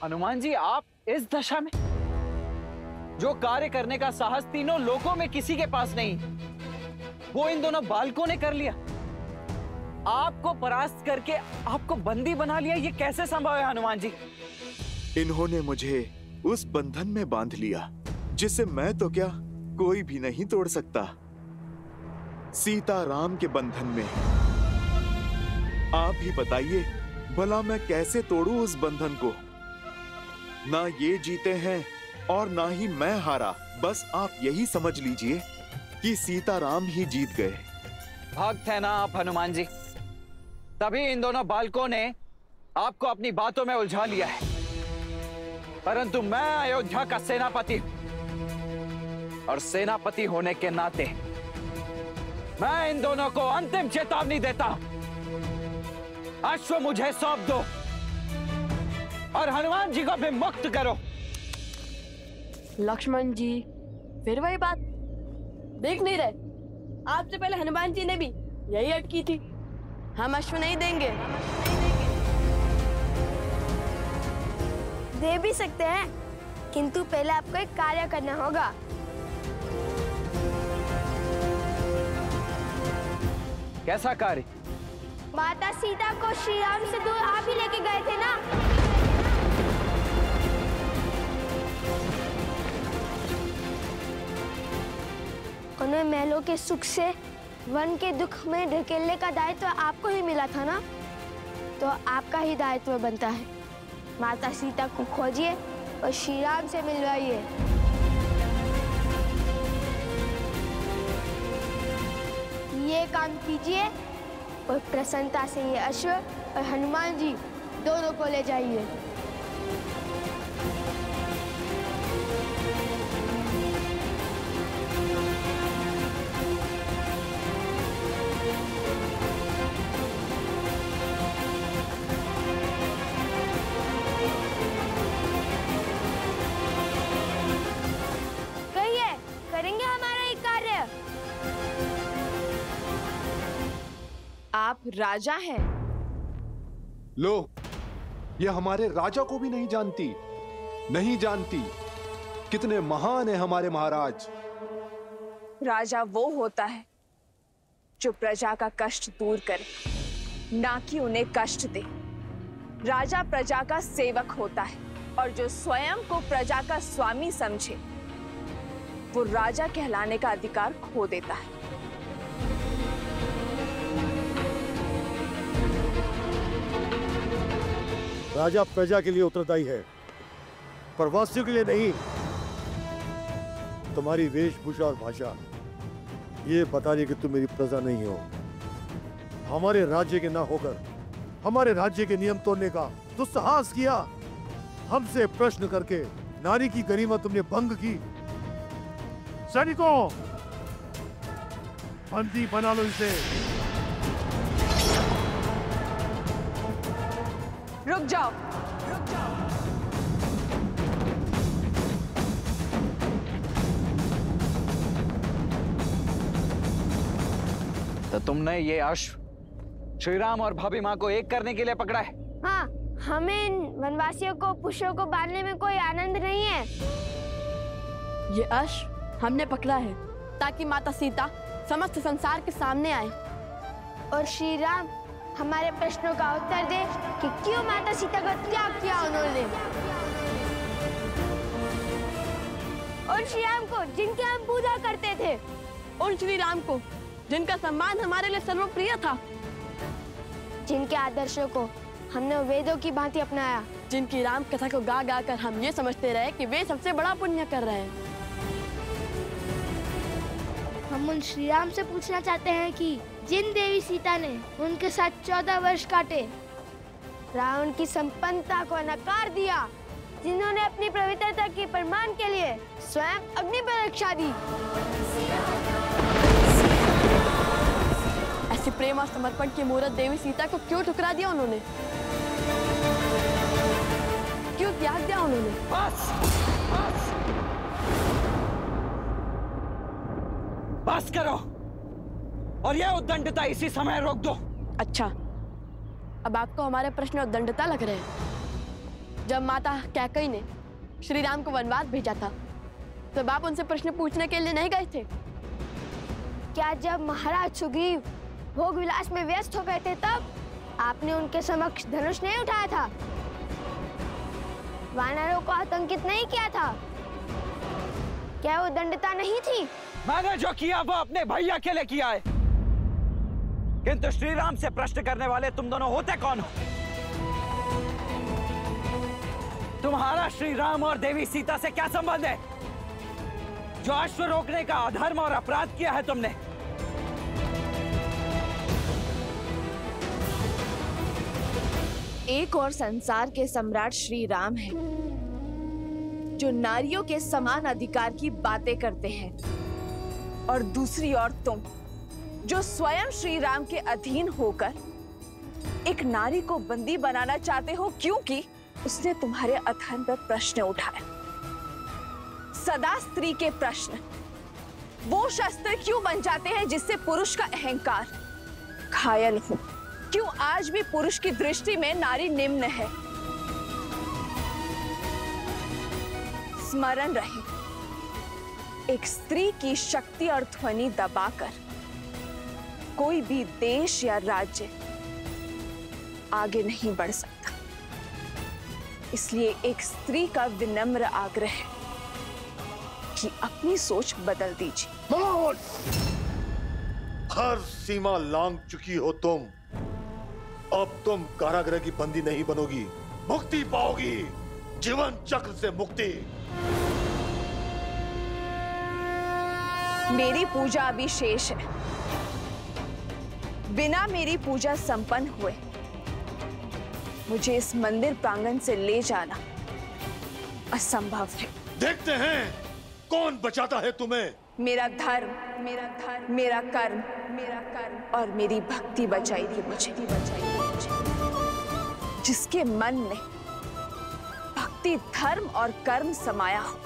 हनुमान जी, आप इस दशा में? जो कार्य करने का साहस तीनों लोकों में किसी के पास नहीं, वो इन दोनों बालकों ने कर लिया। आपको परास्त करके आपको बंदी बना लिया। ये कैसे संभव है हनुमान जी? इन्होंने मुझे उस बंधन में बांध लिया जिसे मैं तो क्या, कोई भी नहीं तोड़ सकता। सीता राम के बंधन में। आप ही बताइए, भला मैं कैसे तोड़ूं उस बंधन को? ना ये जीते हैं और ना ही मैं हारा। बस आप यही समझ लीजिए कि सीता राम ही जीत गए। भक्त है ना आप हनुमान जी, तभी इन दोनों बालकों ने आपको अपनी बातों में उलझा लिया है। परंतु मैं अयोध्या का सेनापति हूं, और सेनापति होने के नाते मैं इन दोनों को अंतिम चेतावनी देता हूं। अश्व मुझे सौंप दो और हनुमान जी को भी मुक्त करो। लक्ष्मण जी, फिर वही बात, देख नहीं रहे? आपसे पहले हनुमान जी ने भी यही अटकी थी। हम अश्व नहीं देंगे। दे भी सकते हैं, किंतु पहले आपको एक कार्य करना होगा। कैसा कार्य? माता सीता को श्री राम से दूर आप ही लेके गए थे ना? उन्हें महलों के सुख से वन के दुख में ढकेलने का दायित्व आपको ही मिला था ना? तो आपका ही दायित्व बनता है। माता सीता को खोजिए और श्री राम से मिलवाइए। ये काम कीजिए और प्रसन्नता से ये अश्व और हनुमान जी दोनों को ले जाइए। कहिए, करेंगे हमारा ये कार्य? आप राजा हैं। लो, ये हमारे राजा को भी नहीं जानती, नहीं जानती कितने महान है हमारे महाराज। राजा वो होता है जो प्रजा का कष्ट दूर करे, ना कि उन्हें कष्ट दे। राजा प्रजा का सेवक होता है, और जो स्वयं को प्रजा का स्वामी समझे, वो राजा कहलाने का अधिकार खो देता है। राजा प्रजा के लिए उत्तरदायी है, प्रवासियों के लिए नहीं। तुम्हारी वेशभूषा और भाषा ये बता रही कि तुम मेरी प्रजा नहीं हो। हमारे राज्य के ना होकर हमारे राज्य के नियम तोड़ने का दुस्साहस किया। हमसे प्रश्न करके नारी की गरिमा तुमने भंग की। सैनिकों, बंदी बना लो इसे। रुक जाओ। तो तुमने ये अश्व श्री राम और भाभी माँ को एक करने के लिए पकड़ा है? हाँ, हमें इन वनवासियों को, पुष्पों को बांधने में कोई आनंद नहीं है। ये अश्व हमने पकड़ा है ताकि माता सीता समस्त संसार के सामने आए और श्री राम हमारे प्रश्नों का उत्तर दे कि क्यों माता सीता का त्याग किया उन्होंने। और श्री राम को जिनकी हम पूजा करते थे, और श्री राम को जिनका सम्मान हमारे लिए सर्वप्रिय था, जिनके आदर्शों को हमने वेदों की भांति अपनाया, जिनकी राम कथा को गा गा कर हम ये समझते रहे कि वे सबसे बड़ा पुण्य कर रहे हैं। हम उन श्री राम से पूछना चाहते हैं कि जिन देवी सीता ने उनके साथ 14 वर्ष काटे, रावण की संपन्नता को नकार दिया, जिन्होंने अपनी पवित्रता के प्रमाण के लिए स्वयं अग्नि पर रक्षा दी, ऐसे प्रेम और समर्पण की मूर्त देवी सीता को क्यों ठुकरा दिया उन्होंने? क्यों त्याग दिया उन्होंने? बस, बस, बस करो और यह उद्दंडता इसी समय रोक दो। अच्छा, अब आपको हमारे प्रश्न उद्दंडता लग रहे हैं? जब माता कैकेयी ने श्री राम को वनवास भेजा था तब आप उनसे प्रश्न पूछने के लिए नहीं गए थे? क्या जब महाराज सुग्रीव भोग विलास में व्यस्त हो गए थे तब आपने उनके समक्ष धनुष नहीं उठाया था? वानरों को आतंकित नहीं किया था? क्या वो दंडता नहीं थी? मैंने जो किया वो अपने भैया के लिए किया है, किंतु श्री राम से प्रश्न करने वाले तुम दोनों होते कौन हो? तुम्हारा श्री राम और देवी सीता से क्या संबंध है? जो अश्व रोकने का अधर्म और अपराध किया है तुमने। एक और संसार के सम्राट श्री राम हैं, जो नारियों के समान अधिकार की बातें करते हैं, और दूसरी ओर तुम जो स्वयं श्री राम के अधीन होकर एक नारी को बंदी बनाना चाहते हो क्योंकि उसने तुम्हारे अधर्म पर प्रश्न उठाया। सदा स्त्री के प्रश्न वो शस्त्र क्यों बन जाते हैं जिससे पुरुष का अहंकार घायल हो? क्यों आज भी पुरुष की दृष्टि में नारी निम्न है? स्मरण रहे, एक स्त्री की शक्ति और ध्वनि दबाकर कोई भी देश या राज्य आगे नहीं बढ़ सकता। इसलिए एक स्त्री का विनम्र आग्रह है कि अपनी सोच बदल दीजिए। हर सीमा लांघ चुकी हो तुम। अब तुम कारागृह की बंदी नहीं बनोगी, मुक्ति पाओगी, जीवन चक्र से मुक्ति। मेरी पूजा अभी शेष है। बिना मेरी पूजा संपन्न हुए मुझे इस मंदिर प्रांगण से ले जाना असंभव है। देखते हैं कौन बचाता है तुम्हें। मेरा धर्म, मेरा कर्म और मेरी भक्ति बचाएगी मुझे। जिसके मन में भक्ति, धर्म और कर्म समाया हो,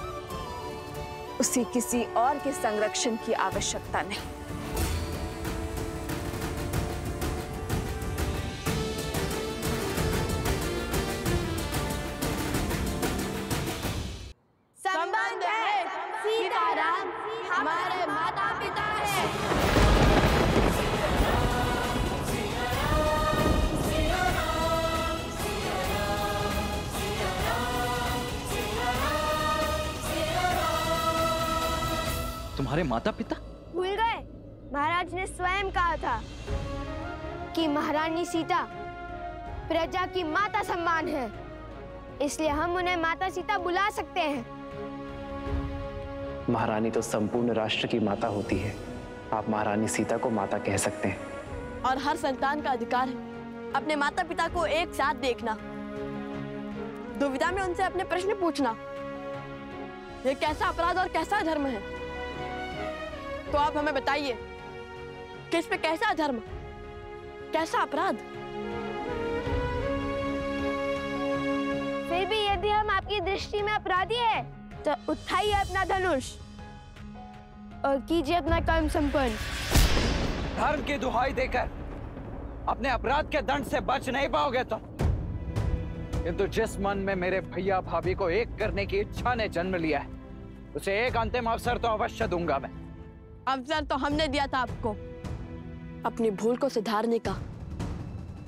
उसे किसी और के संरक्षण की आवश्यकता नहीं। संबंध है, सीताराम हमारे माता पिता हैं। तुम्हारे माता पिता? भूल गए? महाराज ने स्वयं कहा था कि महारानी सीता प्रजा की माता सम्मान है, इसलिए हम उन्हें माता सीता बुला सकते हैं। महारानी तो संपूर्ण राष्ट्र की माता होती है, आप महारानी सीता को माता कह सकते हैं। और हर संतान का अधिकार है अपने माता पिता को एक साथ देखना, दुविधा में उनसे अपने प्रश्न पूछना। ये कैसा अपराध और कैसा धर्म है? तो आप हमें बताइए कि इस पे कैसा धर्म, कैसा अपराध? फिर भी यदि हम आपकी दृष्टि में अपराधी है तो उठाइए अपना धनुष और कीजिए अपना कर्म संपन्न। धर्म की दुहाई देकर अपने अपराध के दंड से बच नहीं पाओगे तुम। किंतु जिस मन में मेरे भैया भाभी को एक करने की इच्छा ने जन्म लिया है, उसे एक अंतिम अवसर तो अवश्य दूंगा मैं। अवसर तो हमने दिया था आपको अपनी भूल को सुधारने का,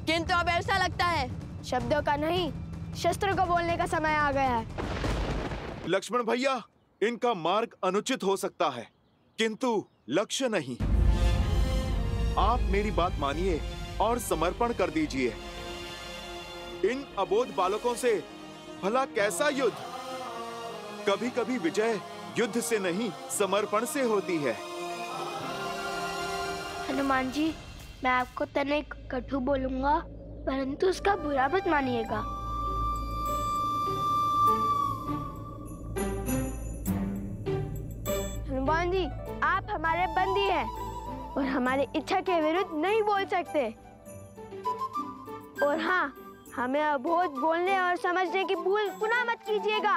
किंतु अब ऐसा लगता है शब्दों का नहीं, शस्त्रों को बोलने का समय आ गया है। लक्ष्मण भैया, इनका मार्ग अनुचित हो सकता है किंतु लक्ष्य नहीं। आप मेरी बात मानिए और समर्पण कर दीजिए। इन अबोध बालकों से भला कैसा युद्ध? कभी कभी विजय युद्ध से नहीं, समर्पण से होती है। हनुमान जी, मैं आपको तनिक कटु बोलूंगा, परंतु उसका बुरा मत मानिएगा। हनुमान जी, आप हमारे बंदी हैं और हमारी इच्छा के विरुद्ध नहीं बोल सकते। और हाँ, हमें अबोध बोलने और समझने की भूल पुनः मत कीजिएगा।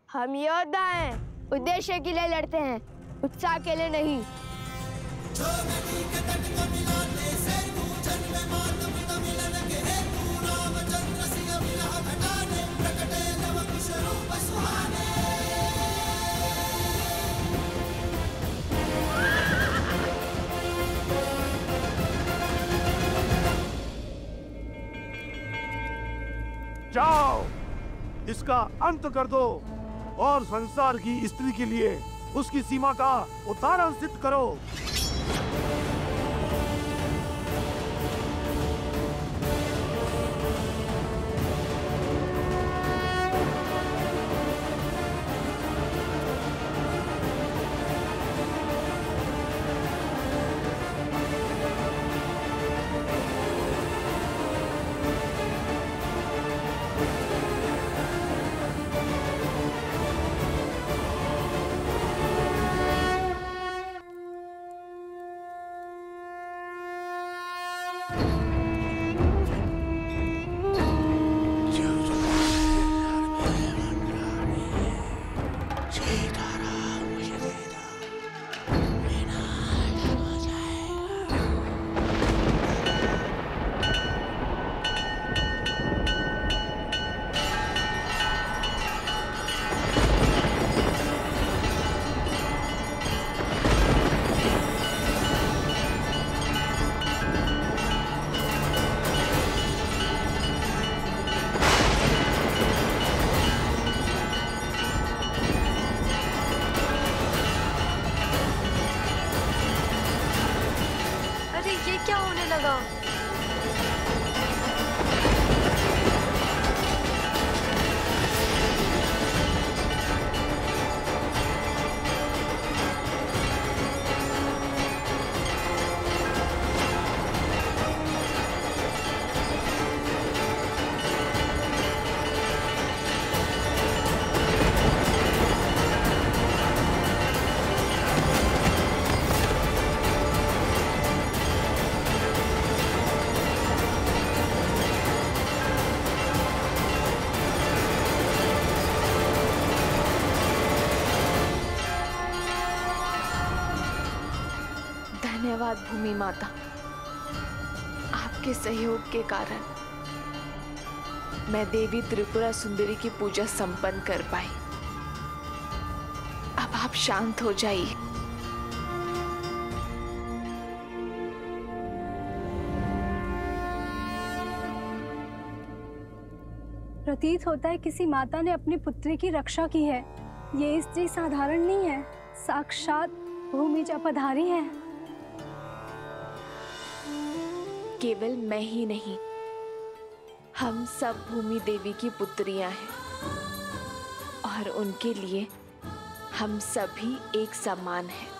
हम योद्धा हैं, उद्देश्य के लिए लड़ते हैं, उत्साह के लिए नहीं। जो नदी के तट को मिलाते से तू जन्म मातम मिलन के जाओ, इसका अंत कर दो और संसार की स्त्री के लिए उसकी सीमा का उदाहरण सिद्ध करो। क्या होने लगा? धन्यवाद भूमि माता, आपके सहयोग के कारण मैं देवी त्रिपुरा सुंदरी की पूजा संपन्न कर पाई। अब आप शांत हो जाइए। प्रतीत होता है किसी माता ने अपनी पुत्री की रक्षा की है। ये स्त्री साधारण नहीं है, साक्षात भूमिजा पधारी है। केवल मैं ही नहीं, हम सब भूमि देवी की पुत्रियां हैं और उनके लिए हम सभी एक समान हैं।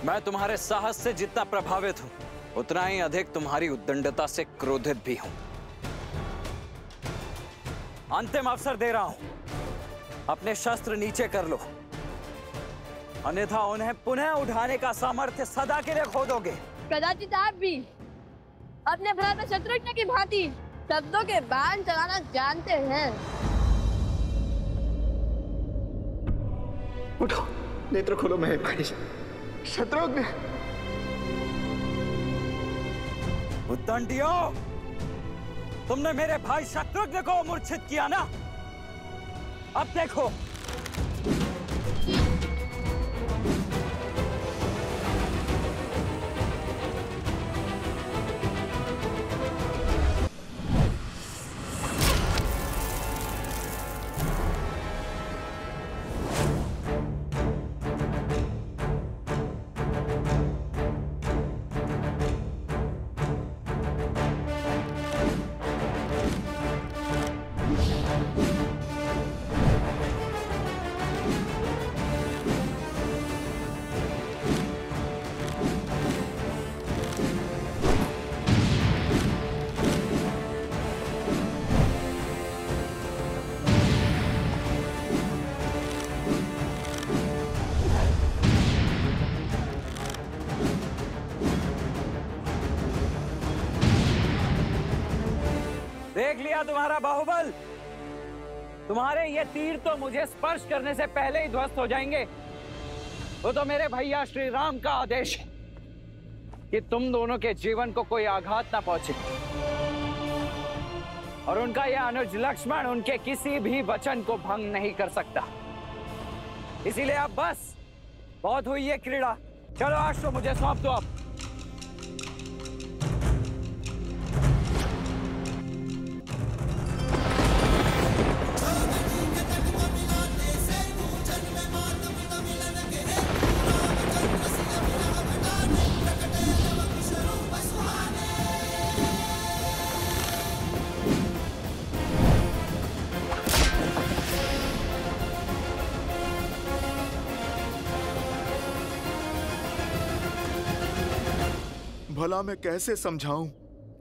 मैं तुम्हारे साहस से जितना प्रभावित हूं, उतना ही अधिक तुम्हारी उद्दंडता से क्रोधित भी हूं। अंतिम अवसर दे रहा हूं, अपने शस्त्र नीचे कर लो, अन्यथा उन्हें पुनः उठाने का सामर्थ्य सदा के लिए खो दोगे। कदाचित आप भी अपने भ्राता शत्रुघ्न की भांति शब्दों के बाण चलाना जानते हैं। उठो, नेत्र खोलो मेरे भाई शत्रुघ्न। उद्दंडियों, तुमने मेरे भाई शत्रुघ्न को मूर्छित किया ना? अब देखो। देख लिया तुम्हारा बाहुबल। तुम्हारे ये तीर तो मुझे स्पर्श करने से पहले ही ध्वस्त हो जाएंगे। वो तो मेरे भैया श्री राम का आदेश है कि तुम दोनों के जीवन को कोई आघात ना पहुंचे, और उनका यह अनुज लक्ष्मण उनके किसी भी वचन को भंग नहीं कर सकता। इसीलिए अब बस बहुत हुई ये क्रीड़ा, चलो आज तो मुझे सौंप दो। अब भला मैं कैसे समझाऊं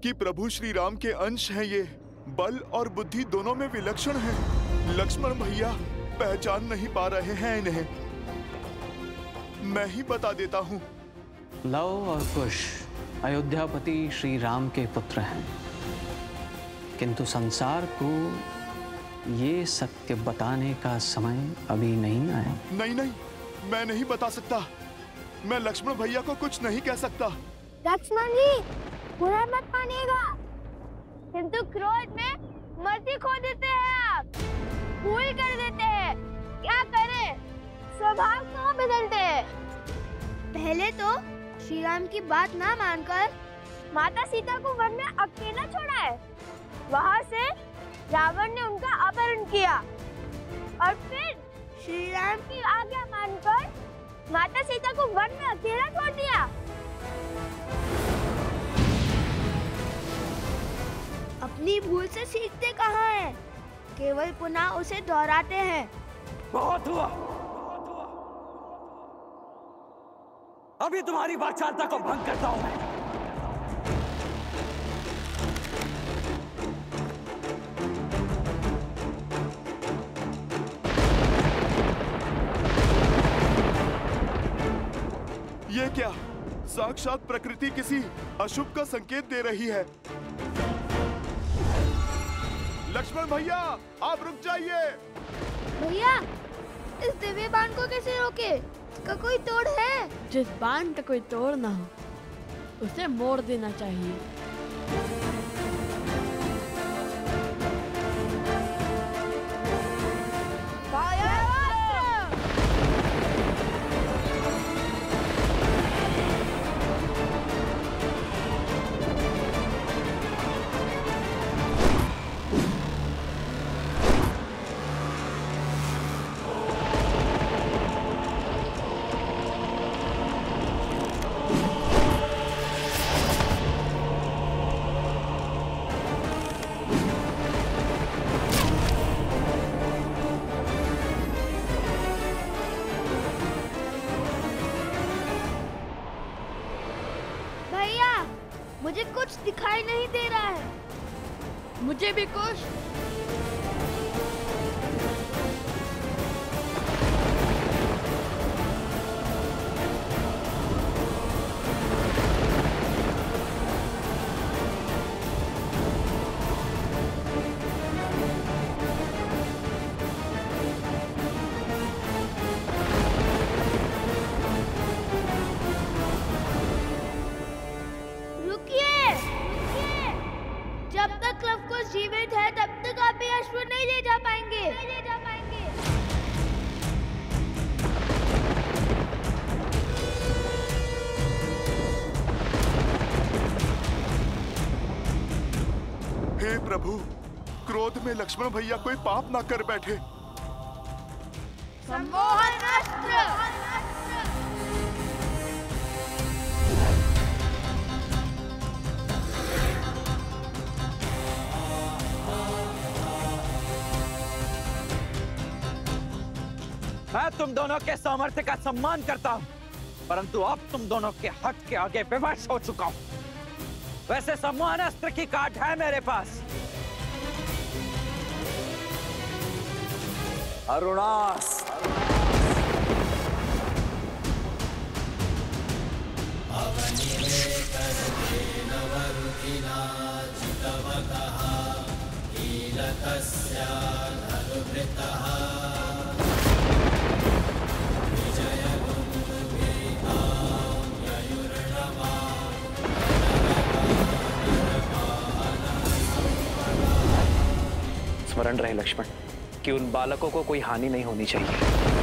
कि प्रभु श्री राम के अंश हैं ये, बल और बुद्धि दोनों में विलक्षण हैं। लक्ष्मण भैया पहचान नहीं पा रहे हैं इन्हें, मैं ही बता देता हूं। लव और कुश अयोध्यापति श्री राम के पुत्र हैं, किंतु संसार को ये सत्य बताने का समय अभी नहीं आया। नहीं, मैं नहीं बता सकता। मैं लक्ष्मण भैया को कुछ नहीं कह सकता। लक्ष्मण जी, बुरा मत मानिएगा, किंतु क्रोध में मति खो देते हैं आप, भूल कर देते हैं। क्या करें, स्वभाव क्यों बदलते हैं? पहले तो श्री राम की बात ना मानकर माता सीता को वन में अकेला छोड़ा है, वहाँ से रावण ने उनका अपहरण किया, और फिर श्री राम की आज्ञा मानकर माता सीता को वन में अकेला छोड़ दिया। अपनी भूल से सीखते कहाँ हैं? केवल पुनः उसे दोहराते हैं। बहुत हुआ, अभी तुम्हारी वाचालता को भंग करता हूं मैं। ये क्या? साक्षात प्रकृति किसी अशुभ का संकेत दे रही है। लक्ष्मण भैया, आप रुक जाइए। भैया, इस दिव्य बाण को कैसे रोके? इसका कोई तोड़ है? जिस बाण का कोई तोड़ ना हो, उसे मोड़ देना चाहिए। मुझे कुछ दिखाई नहीं दे रहा है। मुझे भी कुछ। जीवित है तब तक आप ये अश्व नहीं ले जा पाएंगे। हे प्रभु, क्रोध में लक्ष्मण भैया कोई पाप ना कर बैठे। सम्मोहन अस्त्र। मैं तुम दोनों के सामर्थ्य का सम्मान करता हूं, परंतु अब तुम दोनों के हट के आगे विवश हो चुका हूं। वैसे सम्मोहन अस्त्र की काट है मेरे पास। अरुणास। कीलकस्य स्मरण रहे लक्ष्मण कि उन बालकों को कोई हानि नहीं होनी चाहिए।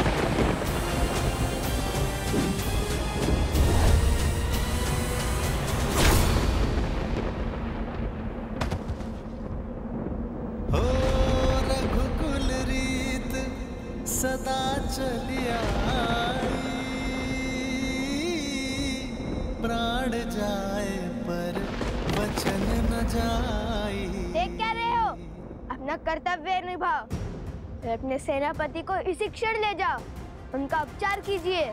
रघुकुल रीत सदा चलिया प्राण जाए पर वचन न जाए। देख क्या रहे हो? अपना कर्तव्य निभाओ, फिर अपने सेनापति को इसी क्षण ले जाओ, उनका उपचार कीजिए।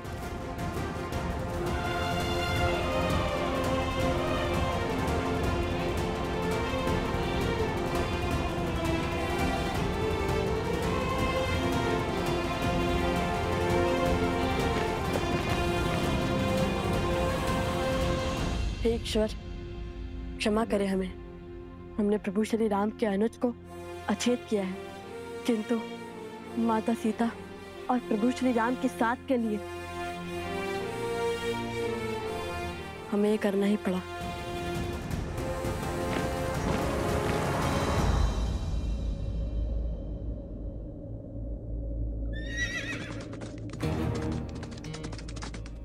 हे ईश्वर, क्षमा करें हमें। हमने प्रभु श्री राम के अनुज को अछेत किया है, किंतु माता सीता और प्रभु श्री राम के साथ के लिए हमें ये करना ही पड़ा।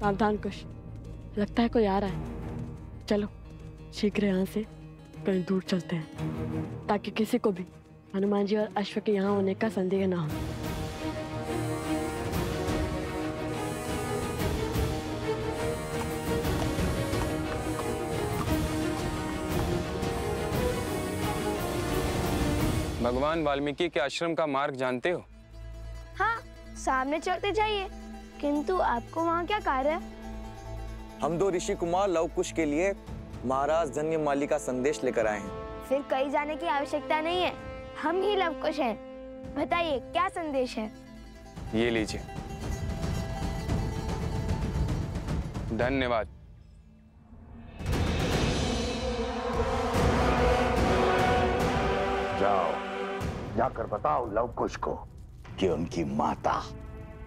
सावधान कुश, लगता है कोई आ रहा है। चलो शीघ्र यहाँ से कहीं दूर चलते हैं, ताकि किसी को भी हनुमान जी और अश्व के यहाँ होने का संदेह ना हो। भगवान वाल्मीकि के आश्रम का मार्ग जानते हो? हाँ, सामने चलते जाइए। किंतु आपको वहाँ क्या कार्य है? हम दो ऋषि कुमार लव कुश के लिए महाराज धन्य माली का संदेश लेकर आए हैं। फिर कहीं जाने की आवश्यकता नहीं है, हम ही लव कुश हैं। बताइए क्या संदेश है? ये लीजिए। धन्यवाद। जाओ, जाकर बताओ लव कुश को कि उनकी माता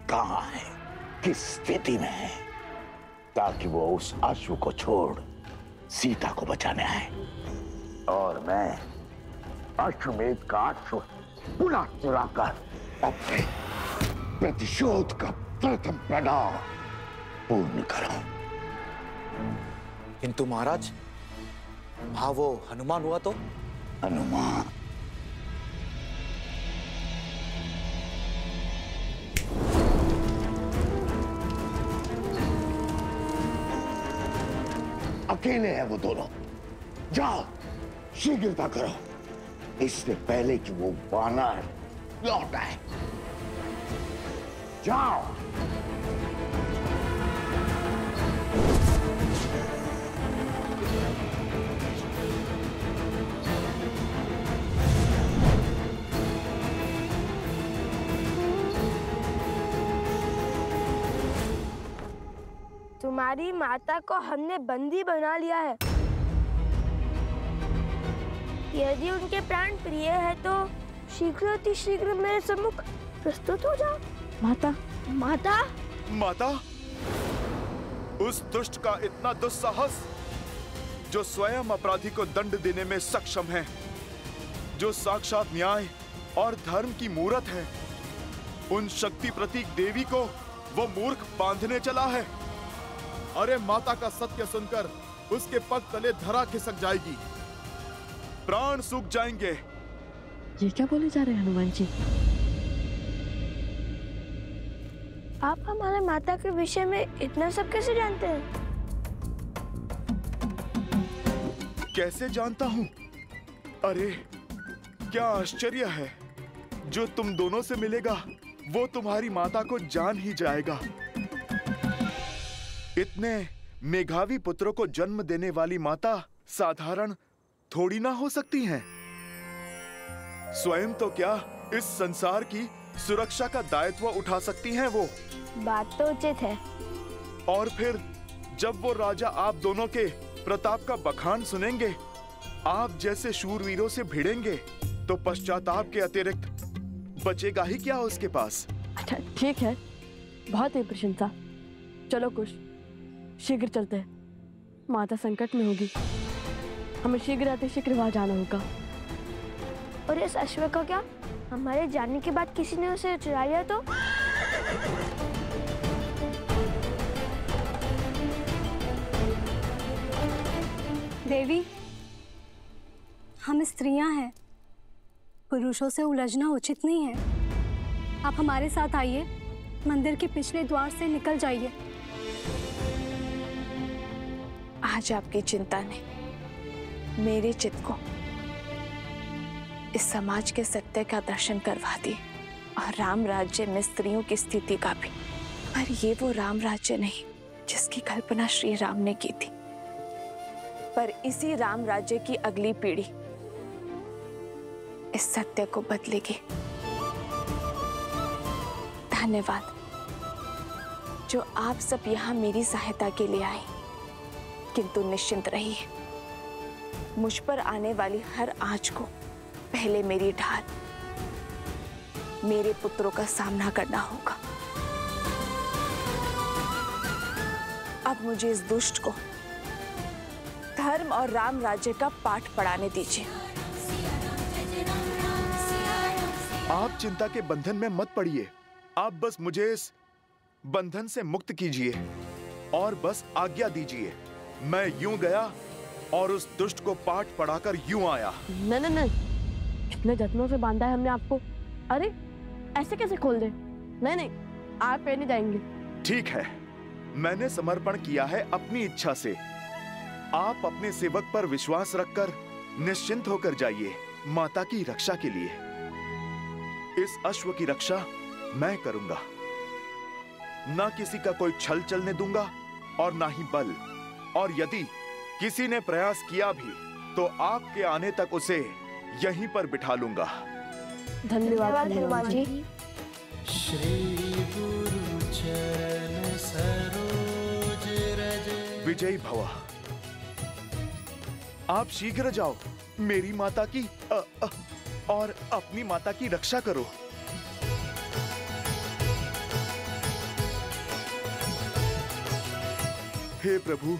कहाँ है, किस स्थिति में है, ताकि वो उस अश्व को छोड़ सीता को बचाने आए। और मैं अश्वमेध का अश्व पुनः चुराकर अपने प्रतिशोध का प्रथम पड़ाव पूर्ण करूं। किंतु महाराज, हाँ वो हनुमान हुआ तो? हनुमान? अकेले हैं वो दोनों। जाओ, शीघ्रता करो, इससे पहले कि वो वानर लौट आए। जाओ। तुम्हारी माता को हमने बंदी बना लिया है। यदि उनके प्राण प्रिय है तो शीघ्र अति शीघ्र मेरे सम्मुख प्रस्तुत हो जाओ। माता, माता, माता, उस दुष्ट का इतना दुस्साहस, जो स्वयं अपराधी को दंड देने में सक्षम है, जो साक्षात न्याय और धर्म की मूरत है, उन शक्ति प्रतीक देवी को वो मूर्ख बांधने चला है। अरे माता का सत्य सुनकर उसके पग तले धरा खिसक जाएगी, प्राण सूख जाएंगे। ये क्या बोले जा रहे हैं हनुमान जी? आप हमारे माता के विषय में इतना सब कैसे जानते हैं? कैसे जानता हूँ? अरे क्या आश्चर्य है, जो तुम दोनों से मिलेगा वो तुम्हारी माता को जान ही जाएगा। इतने मेघावी पुत्रों को जन्म देने वाली माता साधारण थोड़ी ना हो सकती हैं। स्वयं तो क्या इस संसार की सुरक्षा का दायित्व उठा सकती हैं वो। बात तो उचित है। और फिर जब वो राजा आप दोनों के प्रताप का बखान सुनेंगे, आप जैसे शूरवीरों से भिड़ेंगे, तो पश्चाताप के अतिरिक्त बचेगा ही क्या उसके पास। अच्छा ठीक है, बहुत ही प्रशंसा। चलो कुश, शीघ्र चलते हैं। माता संकट में होगी, हमें शीघ्र आते शीघ्र वहां जाना होगा। और इस अश्व का क्या? हमारे जाने के बाद किसी ने उसे चुरा लिया तो? देवी, हम स्त्रियां हैं, पुरुषों से उलझना उचित नहीं है। आप हमारे साथ आइए, मंदिर के पिछले द्वार से निकल जाइए। आज आपकी चिंता ने मेरे चित्त को इस समाज के सत्य का दर्शन करवा दिए और राम राज्य में स्त्रियों की स्थिति का भी। पर ये वो राम राज्य नहीं जिसकी कल्पना श्री राम ने की थी, पर इसी राम राज्य की अगली पीढ़ी इस सत्य को बदलेगी। धन्यवाद जो आप सब यहाँ मेरी सहायता के लिए आए, किंतु निश्चिंत रहिए, मुझ पर आने वाली हर आंच को पहले मेरी ढाल, मेरे पुत्रों का सामना करना होगा। अब मुझे इस दुष्ट को धर्म और राम राज्य का पाठ पढ़ाने दीजिए। आप चिंता के बंधन में मत पड़िए, आप बस मुझे इस बंधन से मुक्त कीजिए और बस आज्ञा दीजिए। मैं यूं गया और उस दुष्ट को पाठ पढ़ाकर यूं आया। नहीं नहीं नहीं, कितने जत्नों से बांधा है हमने आपको। अरे ऐसे कैसे खोल दे? नहीं नहीं, आप पे नहीं जाएंगे। ठीक है, मैंने समर्पण किया है अपनी इच्छा से। आप अपने सेवक पर विश्वास रखकर निश्चिंत होकर जाइए माता की रक्षा के लिए। इस अश्व की रक्षा मैं करूंगा, ना किसी का कोई छल चलने दूंगा और ना ही बल। और यदि किसी ने प्रयास किया भी तो आपके आने तक उसे यहीं पर बिठा लूंगा। धन्यवाद हनुमान जी। श्री गुरु चरण सरोज रज। विजयी भव। आप शीघ्र जाओ, मेरी माता की और अपनी माता की रक्षा करो। हे प्रभु,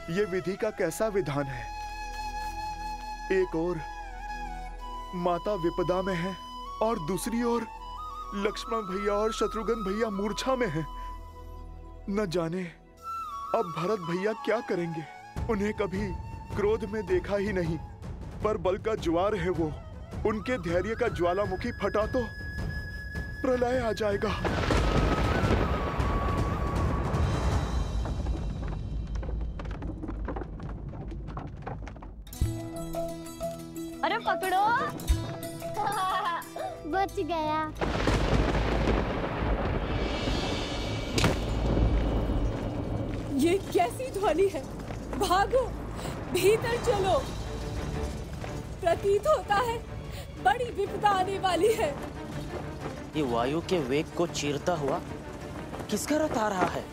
ये विधि का कैसा विधान है। एक ओर माता विपदा में है और दूसरी ओर लक्ष्मण भैया और शत्रुघ्न भैया मूर्छा में हैं। न जाने अब भरत भैया क्या करेंगे। उन्हें कभी क्रोध में देखा ही नहीं, पर बल का ज्वार है वो। उनके धैर्य का ज्वालामुखी फटा तो प्रलय आ जाएगा। अरे पकड़ो। बच गया। ये कैसी ध्वनि है? भागो, भीतर चलो। प्रतीत होता है बड़ी विपदा आने वाली है। ये वायु के वेग को चीरता हुआ किसका रथ आ रहा है?